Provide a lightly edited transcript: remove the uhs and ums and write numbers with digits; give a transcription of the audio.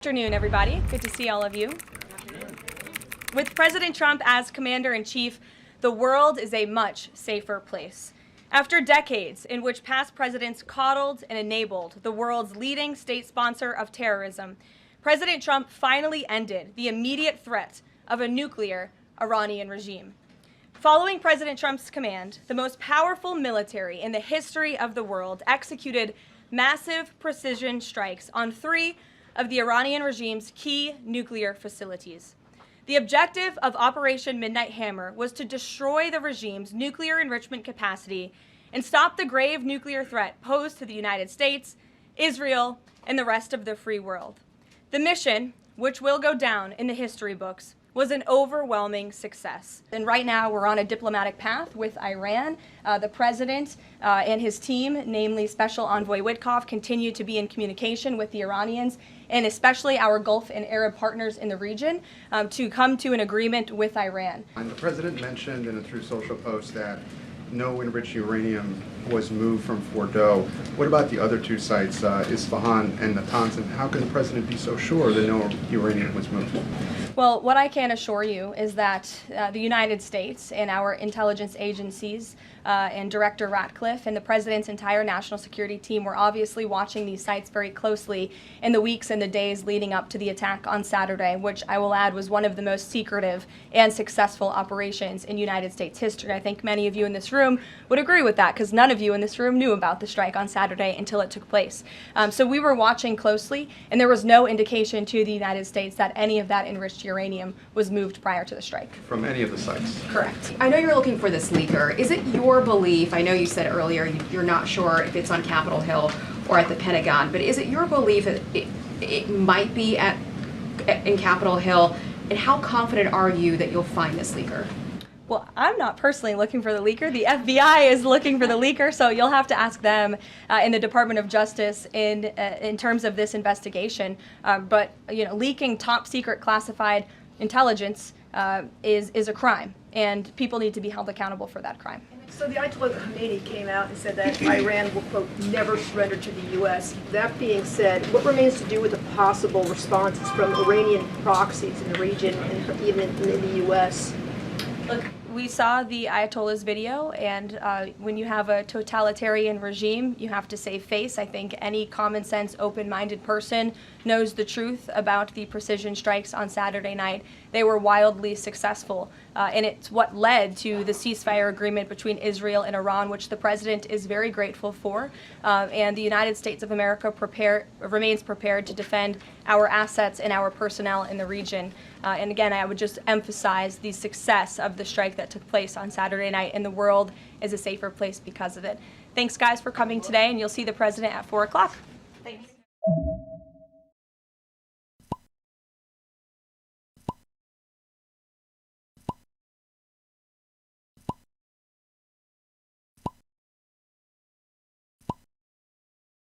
Good afternoon, everybody. Good to see all of you. With President Trump as Commander-in-Chief, the world is a much safer place. After decades in which past presidents coddled and enabled the world's leading state sponsor of terrorism, President Trump finally ended the immediate threat of a nuclear Iranian regime. Following President Trump's command, the most powerful military in the history of the world executed massive precision strikes on three of the Iranian regime's key nuclear facilities. The objective of Operation Midnight Hammer was to destroy the regime's nuclear enrichment capacity and stop the grave nuclear threat posed to the United States, Israel, and the rest of the free world. The mission, which will go down in the history books, was an overwhelming success. And right now we're on a diplomatic path with Iran. The president and his team, namely Special Envoy Witkoff, continue to be in communication with the Iranians and especially our Gulf and Arab partners in the region to come to an agreement with Iran. And the president mentioned in a Truth Social post that no enriched uranium was moved from Fordow. What about the other two sites, Isfahan and Natanz, and how can the president be so sure that no uranium was moved? Well, what I can assure you is that the United States and our intelligence agencies and Director Ratcliffe and the President's entire national security team were obviously watching these sites very closely in the weeks and the days leading up to the attack on Saturday, which I will add was one of the most secretive and successful operations in United States history. I think many of you in this room would agree with that because none of you in this room knew about the strike on Saturday until it took place. So we were watching closely, and there was no indication to the United States that any of that enriched uranium was moved prior to the strike. From any of the sites? Correct. I know you're looking for this leaker. Is it your belief, I know you said earlier you're not sure if it's on Capitol Hill or at the Pentagon, but is it your belief that it might be in Capitol Hill, and how confident are you that you'll find this leaker? Well, I'm not personally looking for the leaker. The FBI is looking for the leaker, so you'll have to ask them in the Department of Justice in terms of this investigation. But you know, leaking top secret classified intelligence is a crime, and people need to be held accountable for that crime. So the Ayatollah Khomeini came out and said that Iran will, quote, never surrender to the U.S. That being said, what remains to do with the possible responses from Iranian proxies in the region and even in the U.S.? Look, we saw the Ayatollah's video, and when you have a totalitarian regime, you have to save face. I think any common sense, open-minded person knows the truth about the precision strikes on Saturday night. They were wildly successful, and it's what led to the ceasefire agreement between Israel and Iran, which the president is very grateful for. And the United States of America remains prepared to defend our assets and our personnel in the region. And again, I would just emphasize the success of the strike that took place on Saturday night, and the world is a safer place because of it. Thanks, guys, for coming today, and you'll see the president at 4 o'clock. Thanks.